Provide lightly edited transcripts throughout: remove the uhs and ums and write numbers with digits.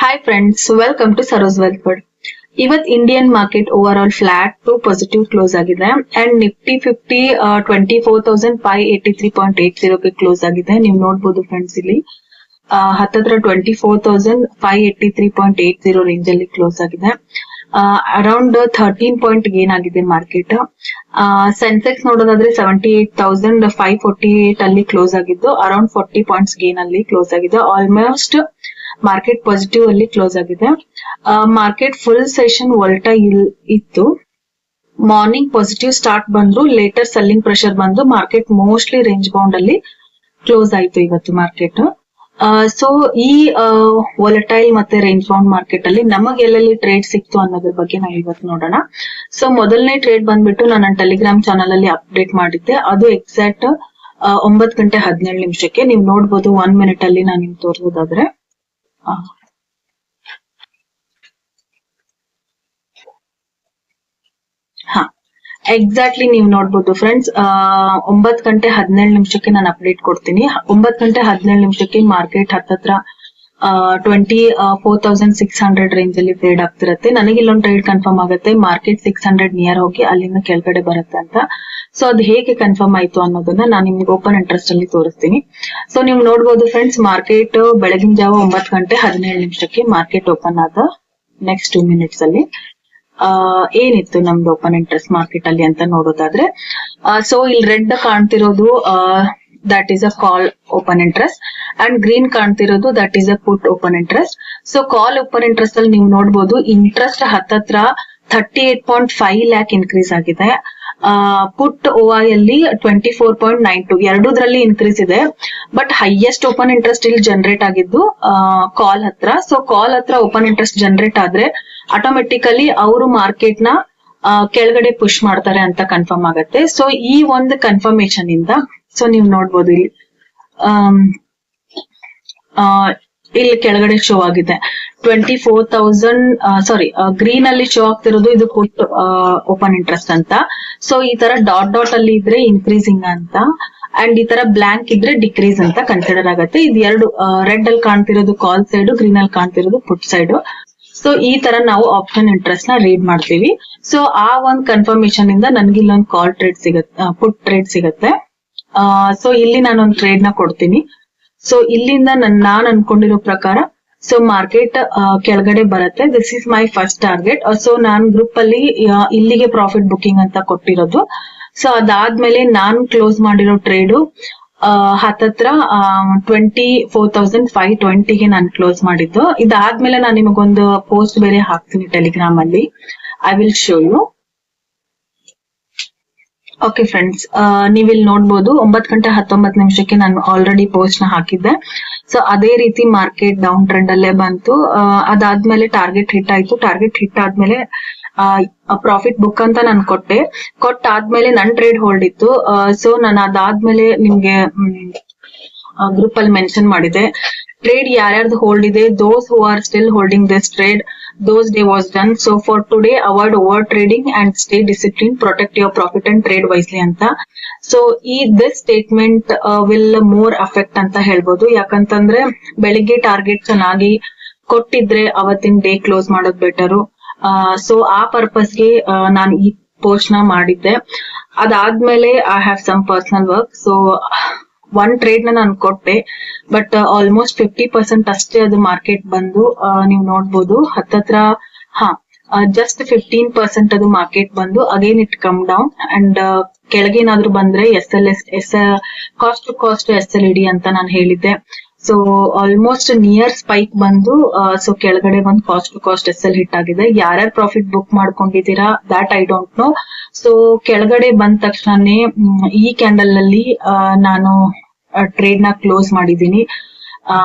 Hi friends, welcome to Saro's Wealth World. ಇವತ್ Indian market over all flat to positive close ಆಗಿದೆ and Nifty 50 24,583.80 ಗೆ close ಆಗಿದೆ. ನೀವು ನೋಡಬಹುದು ಫ್ರೆಂಡ್ಸ್ ಇಲ್ಲಿ ಹತ್ತತ್ರ 24,583.80 ರೇಂಜ್ ಅಲ್ಲಿ ಕ್ಲೋಸ್ ಆಗಿದೆ. ಅರೌಂಡ್ 13 ಪಾಯಿಂಟ್ ಗೇನ್ ಆಗಿದೆ ಮಾರ್ಕೆಟ್. ಸೆನ್ಸೆಕ್ಸ್ ನೋಡೋದಾದ್ರೆ 78,548 ಅಲ್ಲಿ ಕ್ಲೋಸ್ ಆಗಿದ್ದು ಅರೌಂಡ್ 40 ಪಾಯಿಂಟ್ಸ್ ಗೇನ್ ಅಲ್ಲಿ ಕ್ಲೋಸ್ ಆಗಿದೆ. ಆಲ್ಮೋಸ್ಟ್ ಮಾರ್ಕೆಟ್ ಪಾಸಿಟಿವ್ ಅಲ್ಲಿ ಕ್ಲೋಸ್ ಆಗಿದೆ. ಮಾರ್ಕೆಟ್ ಫುಲ್ ಸೆಷನ್ ವೋಲ್ಟೈಲ್ ಇತ್ತು. ಮಾರ್ನಿಂಗ್ ಪಾಸಿಟಿವ್ ಸ್ಟಾರ್ಟ್ ಬಂದ್ರು, ಲೇಟರ್ ಸೆಲ್ಲಿಂಗ್ ಪ್ರೆಷರ್ ಬಂದು ಮಾರ್ಕೆಟ್ ಮೋಸ್ಟ್ಲಿ ರೇಂಜ್ ಬೌಂಡ್ ಅಲ್ಲಿ ಕ್ಲೋಸ್ ಆಯ್ತು ಇವತ್ತು ಮಾರ್ಕೆಟ್. ಸೊ ಈ ವೊಲಟೈಲ್ ಮತ್ತೆ ರೇಂಜ್ ಬೌಂಡ್ ಮಾರ್ಕೆಟ್ ಅಲ್ಲಿ ನಮಗೆ ಎಲ್ಲೆಲ್ಲಿ ಟ್ರೇಡ್ ಸಿಕ್ತು ಅನ್ನೋದ್ರ ಬಗ್ಗೆ ನಾವು ಇವತ್ತು ನೋಡೋಣ. ಸೊ ಮೊದಲನೇ ಟ್ರೇಡ್ ಬಂದ್ಬಿಟ್ಟು ನಾನು ಟೆಲಿಗ್ರಾಮ್ ಚಾನಲ್ ಅಲ್ಲಿ ಅಪ್ಡೇಟ್ ಮಾಡಿದ್ದೆ. ಅದು ಎಕ್ಸಾಕ್ಟ್ 9:17 ನೀವು ನೋಡ್ಬೋದು. 1 ಮಿನಿಟ್ ಅಲ್ಲಿ ನಾನು ನಿಮ್ಗೆ ತೋರಿಸೋದಾದ್ರೆ ಎಕ್ಸಾಕ್ಟ್ಲಿ ನೀವು ನೋಡ್ಬೋದು ಫ್ರೆಂಡ್ಸ್. 9:17 ನಾನು ಅಪ್ಡೇಟ್ ಕೊಡ್ತೀನಿ. 9:17 ಮಾರ್ಕೆಟ್ ಹತ್ತತ್ರ 24,600 ರೇಂಜ್ ಅಲ್ಲಿ ಟ್ರೇಡ್ ಆಗ್ತಿರತ್ತೆ. ನನಗೆ ಇಲ್ಲೊಂದು ಟ್ರೇಡ್ ಕನ್ಫರ್ಮ್ ಆಗುತ್ತೆ, ಮಾರ್ಕೆಟ್ 600 ನಿಯರ್ ಹೋಗಿ ಅಲ್ಲಿಂದ ಕೆಳಗಡೆ ಬರುತ್ತೆ ಅಂತ. ಸೊ ಅದು ಹೇಗೆ ಕನ್ಫರ್ಮ್ ಆಯ್ತು ಅನ್ನೋದನ್ನ ನಾನು ನಿಮ್ಗೆ ಓಪನ್ ಇಂಟ್ರೆಸ್ಟ್ ಅಲ್ಲಿ ತೋರಿಸ್ತೀನಿ. ಸೊ ನೀವು ನೋಡ್ಬೋದು ಫ್ರೆಂಡ್ಸ್, ಮಾರ್ಕೆಟ್ ಬೆಳಗಿನ ಜಾವ 9:17 ಮಾರ್ಕೆಟ್ ಓಪನ್ ಆದ ನೆಕ್ಸ್ಟ್ 2 ಮಿನಿಟ್ಸ್ ಅಲ್ಲಿ ಏನಿತ್ತು ನಮ್ದು ಓಪನ್ ಇಂಟ್ರೆಸ್ಟ್ ಮಾರ್ಕೆಟ್ ಅಲ್ಲಿ ಅಂತ ನೋಡೋದಾದ್ರೆ, ಸೊ ಇಲ್ಲಿ ರೆಡ್ ಕಾಣ್ತಿರೋದು that is a call open interest and green ಕಾಣ್ತಿರೋದು that is a put open interest. So call open interest ಅಲ್ಲಿ ನೀವು ನೋಡ್ಬೋದು ಇಂಟ್ರೆಸ್ಟ್ ಹತ್ತತ್ರ 38.5 ಲ್ಯಾಕ್ ಇನ್ಕ್ರೀಸ್ ಆಗಿದೆ. ಪುಟ್ OI ಅಲ್ಲಿ 24.92 ಎರಡೂದ್ರಲ್ಲಿ ಇನ್ಕ್ರೀಸ್ ಇದೆ. ಬಟ್ ಹೈಯೆಸ್ಟ್ ಓಪನ್ ಇಂಟ್ರೆಸ್ಟ್ ಇಲ್ಲಿ ಜನರೇಟ್ ಆಗಿದ್ದು ಕಾಲ್ ಹತ್ರ. ಸೊ ಕಾಲ್ ಹತ್ರ ಓಪನ್ ಇಂಟ್ರೆಸ್ಟ್ ಜನರೇಟ್ ಆದ್ರೆ ಆಟೋಮೆಟಿಕಲಿ ಅವರು ಮಾರ್ಕೆಟ್ ನ ಕೆಳಗಡೆ ಪುಷ್ ಮಾಡ್ತಾರೆ ಅಂತ ಕನ್ಫರ್ಮ್ ಆಗುತ್ತೆ. ಸೊ ಈ ಒಂದು ಕನ್ಫರ್ಮೇಶನ್ ಇಂದ ಸೊ ನೀವು ನೋಡ್ಬೋದು ಇಲ್ಲಿ ಕೆಳಗಡೆ ಶೋ ಆಗಿದೆ 24,000 ಗ್ರೀನ್ ಅಲ್ಲಿ ಶೋ ಆಗ್ತಿರೋದು ಇದು ಪುಟ್ ಓಪನ್ ಇಂಟ್ರೆಸ್ಟ್ ಅಂತ. ಸೊ ಈ ತರ ಡಾಟ್ ಅಲ್ಲಿ ಇದ್ರೆ ಇನ್ಕ್ರೀಸಿಂಗ್ ಅಂತ ಅಂಡ್ ಈ ತರ ಬ್ಲಾಂಕ್ ಇದ್ರೆ ಡಿಕ್ರೀಸ್ ಅಂತ ಕನ್ಸಿಡರ್ ಆಗುತ್ತೆ. ಇದು ಎರಡು ರೆಡ್ ಅಲ್ಲಿ ಕಾಣ್ತಿರೋದು ಕಾಲ್ ಸೈಡ್, ಗ್ರೀನ್ ಅಲ್ಲಿ ಕಾಣ್ತಿರೋದು ಪುಟ್ ಸೈಡ್. ಸೊ ಈ ತರ ನಾವು ಆಪ್ಷನ್ ಇಂಟ್ರೆಸ್ಟ್ ನ ರೀಡ್ ಮಾಡ್ತೀವಿ. ಸೊ ಆ ಒಂದು ಕನ್ಫರ್ಮೇಶನ್ ಇಂದ ನನ್ಗೆ ಇಲ್ಲೊಂದು ಕಾಲ್ ಟ್ರೇಡ್ ಸಿಗುತ್ತೆ, ಪುಟ್ ಟ್ರೇಡ್ ಸಿಗುತ್ತೆ. ಸೊ ಇಲ್ಲಿ ನಾನೊಂದು ಟ್ರೇಡ್ ನ ಕೊಡ್ತೀನಿ. ಸೊ ಇಲ್ಲಿಂದ ನಾನ್ ಅನ್ಕೊಂಡಿರೋ ಪ್ರಕಾರ ಸೊ ಮಾರ್ಕೆಟ್ ಕೆಳಗಡೆ ಬರುತ್ತೆ. This is my first target. So non group ಅಲ್ಲಿ ಇಲ್ಲಿಗೆ ಪ್ರಾಫಿಟ್ ಬುಕಿಂಗ್ ಅಂತ ಕೊಟ್ಟಿರೋದು. ಸೊ ಅದಾದ್ಮೇಲೆ ನಾನ್ ಕ್ಲೋಸ್ ಮಾಡಿರೋ ಟ್ರೇಡು ಹತ್ತತ್ರ 24,520 ನಾನು ಕ್ಲೋಸ್ ಮಾಡಿದ್ದು. ಇದಾದ್ಮೇಲೆ ನಾನು ನಿಮಗೊಂದು ಪೋಸ್ಟ್ ಬೇರೆ ಹಾಕ್ತೀನಿ ಟೆಲಿಗ್ರಾಮ್ ಅಲ್ಲಿ. I will show you. Okay friends, ನೀವಿಲ್ಲಿ ನೋಡ್ಬೋದು 9:19 ನಾನು ಆಲ್ರೆಡಿ ಪೋಸ್ಟ್ ನ ಹಾಕಿದ್ದೆ. ಸೊ ಅದೇ ರೀತಿ ಮಾರ್ಕೆಟ್ ಡೌನ್ ಟ್ರೆಂಡ್ ಅಲ್ಲೇ ಬಂತು. ಅದಾದ್ಮೇಲೆ ಟಾರ್ಗೆಟ್ ಹಿಟ್ ಆಯ್ತು. ಟಾರ್ಗೆಟ್ ಹಿಟ್ ಆದ್ಮೇಲೆ ಪ್ರಾಫಿಟ್ ಬುಕ್ ಅಂತ ನಾನು ಕೊಟ್ಟಾದ್ಮೇಲೆ ನನ್ ಟ್ರೇಡ್ ಹೋಲ್ಡ್ ಇತ್ತು. ಸೊ ನಾನು ಅದಾದ್ಮೇಲೆ ನಿಮ್ಗೆ ಗ್ರೂಪ್ ಅಲ್ಲಿ ಮೆನ್ಷನ್ ಮಾಡಿದೆ ಟ್ರೇಡ್ ಯಾರ್ಯಾರ್ದು ಹೋಲ್ಡ್ ಇದೆ. Those who are still holding this trade, those day was done. So for today avoid over trading and stay disciplined, protect your profit and trade wisely ಅಂತ. So this statement will more affect ಅಂತ ಹೇಳ್ಬೋದು. ಯಾಕಂತಂದ್ರೆ ಬೆಳಿಗ್ಗೆ target ಚೆನ್ನಾಗಿ ಕೊಟ್ಟಿದ್ರೆ ಅವತ್ತಿನ day close ಮಾಡೋದು better. So ಆ ಪರ್ಪಸ್ಗೆ ನಾನು ಈ ಪೋಸ್ಟ್ ನ ಮಾಡಿದ್ದೆ. ಅದಾದ್ಮೇಲೆ I have some personal work. So one trade ನ ನಾನು ಕೊಟ್ಟೆ, ಬಟ್ ಆಲ್ಮೋಸ್ಟ್ 50% ಅಷ್ಟೇ ಅದು ಮಾರ್ಕೆಟ್ ಬಂದು ನೀವು ನೋಡ್ಬೋದು ಹತ್ತತ್ರ ಜಸ್ಟ್ 15% ಅದು ಮಾರ್ಕೆಟ್ ಬಂದು again it come down and ಕೆಳಗೇನಾದ್ರೂ ಬಂದ್ರೆ ಕಾಸ್ಟ್ ಟು ಕಾಸ್ಟ್ SLED ಅಂತ ನಾನು ಹೇಳಿದ್ದೆ. ಸೊ ಆಲ್ಮೋಸ್ಟ್ ನಿಯರ್ ಸ್ಪೈಕ್ ಬಂದು ಸೊ ಕೆಳಗಡೆ ಬಂದು cost to cost SL hit ಆಗಿದೆ. ಯಾರ್ಯಾರು ಪ್ರಾಫಿಟ್ ಬುಕ್ ಮಾಡ್ಕೊಂಡಿದ್ದೀರಾ that I don't know. So ಕೆಳಗಡೆ ಬಂದ ತಕ್ಷಣನೇ ಈ ಕ್ಯಾಂಡಲ್ ಅಲ್ಲಿ ನಾನು ಟ್ರೇಡ್ ನ ಕ್ಲೋಸ್ ಮಾಡಿದೀನಿ.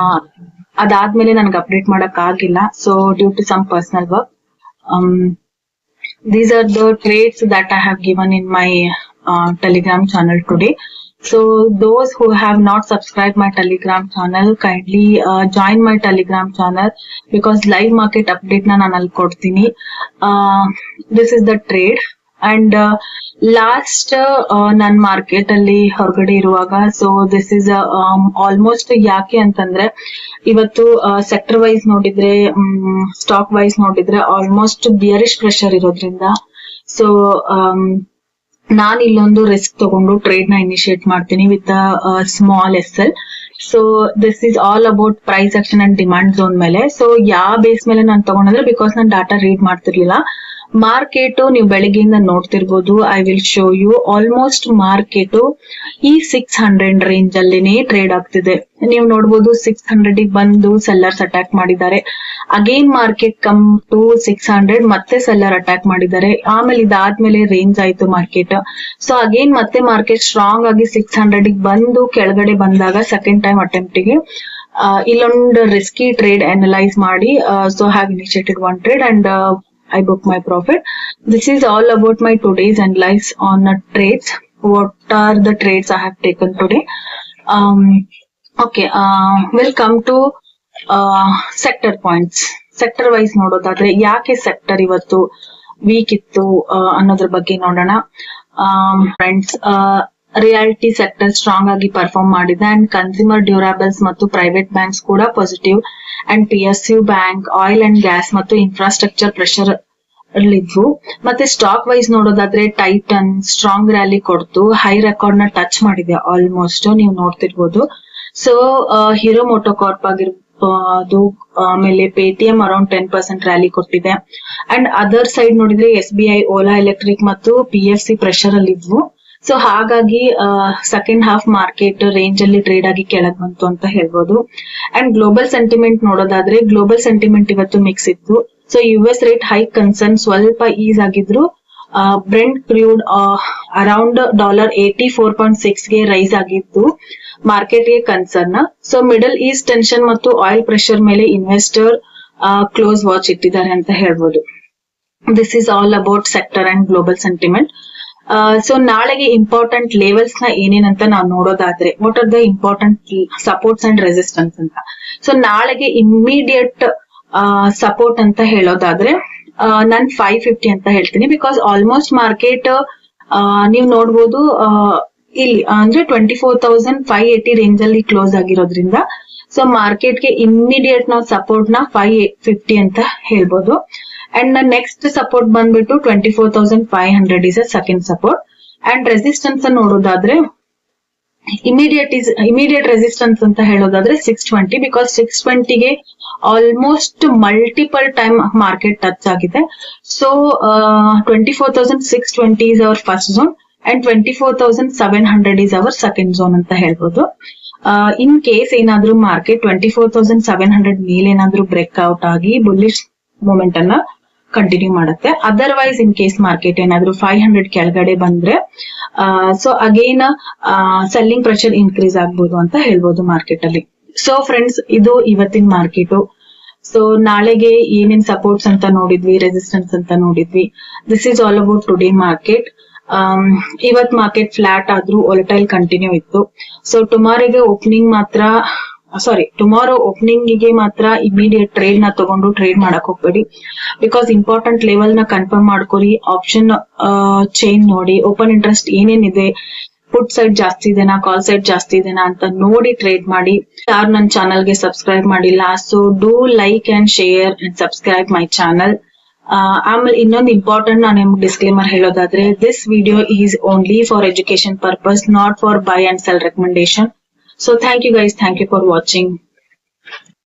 ಅದಾದ್ಮೇಲೆ ನನ್ಗೆ ಅಪ್ಡೇಟ್ ಮಾಡಕ್ ಆಗಿಲ್ಲ. So due to some personal work, these are the trades that I have given in my Telegram channel today. So those who have not subscribed my Telegram channel, kindly join my Telegram channel because live market update na ನಾನು ಅಲ್ಲಿ ಕೊಡ್ತೀನಿ. This is the trade and last non market ಅಲ್ಲಿ ಹೊರಗಡೆ ಇರುವಾಗ so this is almost ಯಾಕೆ ಅಂತಂದ್ರೆ ಇವತ್ತು sector wise ನೋಡಿದ್ರೆ ಸ್ಟಾಕ್ ವೈಸ್ ನೋಡಿದ್ರೆ ಆಲ್ಮೋಸ್ಟ್ ಬಿಯರಿಶ್ ಪ್ರೆಷರ್ ಇರೋದ್ರಿಂದ ಸೊ ನಾನ್ ಇಲ್ಲೊಂದು ರಿಸ್ಕ್ ತಗೊಂಡು ಟ್ರೇಡ್ ನ ಇನಿಶಿಯೇಟ್ ಮಾಡ್ತೀನಿ with small SL. So this is all about price action and demand zone ಮೇಲೆ. ಸೊ ಯಾವ ಬೇಸ್ ಮೇಲೆ ನಾನು ತಗೊಂಡ್ರೆ ಬಿಕಾಸ್ ನಾನು ಡಾಟಾ ರೀಡ್ ಮಾಡ್ತಿರ್ಲಿಲ್ಲ. ಮಾರ್ಕೆಟ್ ನೀವು ಬೆಳಿಗ್ಗೆಯಿಂದ ನೋಡ್ತಿರ್ಬೋದು. I will show you almost market ಈ 600 ರೇಂಜ್ ಅಲ್ಲಿನೇ ಟ್ರೇಡ್ ಆಗ್ತಿದೆ. ನೀವು ನೋಡ್ಬೋದು 600 ಬಂದು ಸೆಲ್ಲರ್ಸ್ ಅಟ್ಯಾಕ್ ಮಾಡಿದ್ದಾರೆ. ಅಗೇನ್ ಮಾರ್ಕೆಟ್ ಕಮ್ ಟು 600 ಮತ್ತೆ ಸೆಲ್ಲರ್ ಅಟ್ಯಾಕ್ ಮಾಡಿದ್ದಾರೆ. ಆಮೇಲೆ ಇದಾದ್ಮೇಲೆ ರೇಂಜ್ ಆಯ್ತು ಮಾರ್ಕೆಟ್. ಸೊ ಅಗೇನ್ ಮತ್ತೆ ಮಾರ್ಕೆಟ್ ಸ್ಟ್ರಾಂಗ್ ಆಗಿ 600 ಬಂದು ಕೆಳಗಡೆ ಬಂದಾಗ ಸೆಕೆಂಡ್ ಟೈಮ್ ಅಟೆಂಪ್ಟ್ ಗೆ ಇಲ್ಲೊಂದು ರಿಸ್ಕಿ ಟ್ರೇಡ್ ಅನಲೈಸ್ ಮಾಡಿ so have initiated one trade and I book my profit. This is all about my today's analyze on trades. What are the trades I have taken today? Okay, we'll come to sector points. Sector wise ನೋಡೋದಾದ್ರೆ ಯಾಕೆ sector ಇವತ್ತು weak ಇತ್ತು ಅನ್ನೋದ್ರ ಬಗ್ಗೆ ನೋಡೋಣ. Friends, reality sector strong ಆಗಿ perform ಮಾಡಿದೆ and consumer ಡ್ಯೂರಾಬಲ್ಸ್ ಮತ್ತು ಪ್ರೈವೇಟ್ ಬ್ಯಾಂಕ್ಸ್ ಕೂಡ positive and PSU bank, oil and gas ಮತ್ತು ಇನ್ಫ್ರಾಸ್ಟ್ರಕ್ಚರ್ ಪ್ರೆಷರ್ ಅಲ್ಲಿದ್ವು. ಮತ್ತೆ ಸ್ಟಾಕ್ ವೈಸ್ ನೋಡೋದಾದ್ರೆ ಟೈಟನ್ ಸ್ಟ್ರಾಂಗ್ ರ್ಯಾಲಿ ಕೊಡ್ತು, ಹೈ ರೆಕಾರ್ಡ್ ನ ಟಚ್ ಮಾಡಿದೆ ಆಲ್ಮೋಸ್ಟ್ ನೀವು ನೋಡ್ತಿರ್ಬೋದು. ಸೊ ಹೀರೋ ಮೋಟೋಕಾರ್ಪ್ ಆಗಿರ್ಬೋದು, ಆಮೇಲೆ ಪೇಟಿಎಂ ಅರೌಂಡ್ 10% ರ್ಯಾಲಿ ಕೊಟ್ಟಿದೆ. ಅಂಡ್ ಅದರ್ ಸೈಡ್ ನೋಡಿದ್ರೆ SBI, ಓಲಾ ಎಲೆಕ್ಟ್ರಿಕ್ ಮತ್ತು PFC ಪ್ರೆಷರ್ ಅಲ್ಲಿ ಇದ್ವು. ಸೊ ಹಾಗಾಗಿ ಸೆಕೆಂಡ್ ಹಾಫ್ ಮಾರ್ಕೆಟ್ ರೇಂಜ್ ಅಲ್ಲಿ ಟ್ರೇಡ್ ಆಗಿ ಕೆಳಗ್ ಬಂತು ಅಂತ ಹೇಳ್ಬೋದು. ಅಂಡ್ ಗ್ಲೋಬಲ್ ಸೆಂಟಿಮೆಂಟ್ ನೋಡೋದಾದ್ರೆ ಗ್ಲೋಬಲ್ ಸೆಂಟಿಮೆಂಟ್ ಇವತ್ತು ಮಿಕ್ಸ್ ಇತ್ತು. So US rate hike concern ಸ್ವಲ್ಪ ಈಸ್ ಆಗಿದ್ರು. ಬ್ರೆಂಟ್ ಕ್ರೂಡ್ ಅರೌಂಡ್ $84.6 ಗೆ ರೈಸ್ ಆಗಿದ್ದು ಮಾರ್ಕೆಟ್ ಗೆ concern. So middle East tension ಮತ್ತು ಆಯಿಲ್ ಪ್ರೆಷರ್ ಮೇಲೆ ಇನ್ವೆಸ್ಟರ್ ಕ್ಲೋಸ್ ವಾಚ್ ಇಟ್ಟಿದ್ದಾರೆ ಅಂತ ಹೇಳ್ಬೋದು. This is all about sector and global sentiment. So ನಾಳೆಗೆ ಇಂಪಾರ್ಟೆಂಟ್ ಲೆವೆಲ್ಸ್ ನ ಏನೇನಂತ ನಾವು ನೋಡೋದಾದ್ರೆ what are the important supports and resistance ಅಂತ. ಸೊ ನಾಳೆಗೆ ಇಮ್ಮಿಡಿಯೇಟ್ ಸಪೋರ್ಟ್ ಅಂತ ಹೇಳೋದಾದ್ರೆ ನಾನು 550 ಅಂತ ಹೇಳ್ತೀನಿ. ಬಿಕಾಸ್ ಆಲ್ಮೋಸ್ಟ್ ಮಾರ್ಕೆಟ್ ನೀವು ನೋಡ್ಬೋದು ಇಲ್ಲಿ ಅಂದ್ರೆ 24,580 ರೇಂಜ್ ಅಲ್ಲಿ ಕ್ಲೋಸ್ ಆಗಿರೋದ್ರಿಂದ ಸೊ ಮಾರ್ಕೆಟ್ಗೆ ಇಮ್ಮಿಡಿಯೇಟ್ ನಾವು ಸಪೋರ್ಟ್ ನ 550 ಅಂತ ಹೇಳ್ಬೋದು. ಅಂಡ್ ನೆಕ್ಸ್ಟ್ ಸಪೋರ್ಟ್ ಬಂದ್ಬಿಟ್ಟು 24,500 is a second support. And resistance ನೋಡೋದಾದ್ರೆ ಇಮಿಡಿಯೇಟ್ ರೆಸಿಸ್ಟೆನ್ಸ್ ಅಂತ ಹೇಳೋದಾದ್ರೆ 620. ಬಿಕಾಸ್ 620ಗೆ almost multiple time market touch ಆಗಿದೆ. So 24,620 is our first zone and 24,700 is our second zone ಅಂತ ಹೇಳ್ಬೋದು. ಇನ್ ಕೇಸ್ ಏನಾದ್ರೂ ಮಾರ್ಕೆಟ್ 24,700 ಮೇಲೆ ಏನಾದ್ರೂ ಬ್ರೇಕ್ಔಟ್ ಆಗಿ ಬುಲ್ಲಿಶ್ ಮೂಮೆಂಟ್ ಅನ್ನ ಕಂಟಿನ್ಯೂ ಮಾಡುತ್ತೆ. ಅದರ್ವೈಸ್ ಇನ್ ಕೇಸ್ ಮಾರ್ಕೆಟ್ ಏನಾದ್ರೂ 500 ಕೆಳಗಡೆ ಬಂದ್ರೆ so again selling pressure increase ಆಗ್ಬೋದು ಅಂತ ಹೇಳ್ಬೋದು ಮಾರ್ಕೆಟ್ ಅಲ್ಲಿ. ಸೊ ಫ್ರೆಂಡ್ಸ್, ಇದು ಇವತ್ತಿನ ಮಾರ್ಕೆಟ್. ಸೊ ನಾಳೆಗೆ ಏನೇನ್ ಸಪೋರ್ಟ್ಸ್ ಅಂತ ನೋಡಿದ್ವಿ, ರೆಸಿಸ್ಟೆನ್ಸ್ ಅಂತ ನೋಡಿದ್ವಿ. This is all about today market. ಇವತ್ ಮಾರ್ಕೆಟ್ ಫ್ಲಾಟ್ ಆದ್ರೂ ವೊಲಟೈಲ್ ಕಂಟಿನ್ಯೂ ಇತ್ತು. ಸೊ ಟುಮಾರೋ ಓಪನಿಂಗ್ ಗೆ ಮಾತ್ರ ಇಮಿಡಿಯೇಟ್ ಟ್ರೇಡ್ ನ ತಗೊಂಡು ಟ್ರೇಡ್ ಮಾಡಕ್ ಹೋಗ್ಬೇಡಿ. ಬಿಕಾಸ್ ಇಂಪಾರ್ಟೆಂಟ್ ಲೆವೆಲ್ ನ ಕನ್ಫರ್ಮ್ ಮಾಡ್ಕೊರಿ. ಆಪ್ಷನ್ ಚೈನ್ ನೋಡಿ, ಓಪನ್ ಇಂಟ್ರೆಸ್ಟ್ ಏನೇನಿದೆ, ಪುಟ್ ಸೈಡ್ ಜಾಸ್ತಿ ಇದೆನಾ, ಕಾಲ್ ಸೈಡ್ ಜಾಸ್ತಿ ಇದೆನಾ ಅಂತ ನೋಡಿ ಟ್ರೇಡ್ ಮಾಡಿ. ಯಾರು ನನ್ನ ಚಾನಲ್ ಗೆ ಸಬ್ಸ್ಕ್ರೈಬ್ ಮಾಡಿಲ್ಲ, so do like and share and subscribe my channel. ಆಮೇಲೆ ಇನ್ನೊಂದು ಇಂಪಾರ್ಟೆಂಟ್ ನಾನು ನಿಮ್ಗೆ ಡಿಸ್ಕ್ಲೇಮರ್ ಹೇಳೋದಾದ್ರೆ, this video is only for education purpose, not for by and sell recommendation. So thank you guys. Thank you for watching.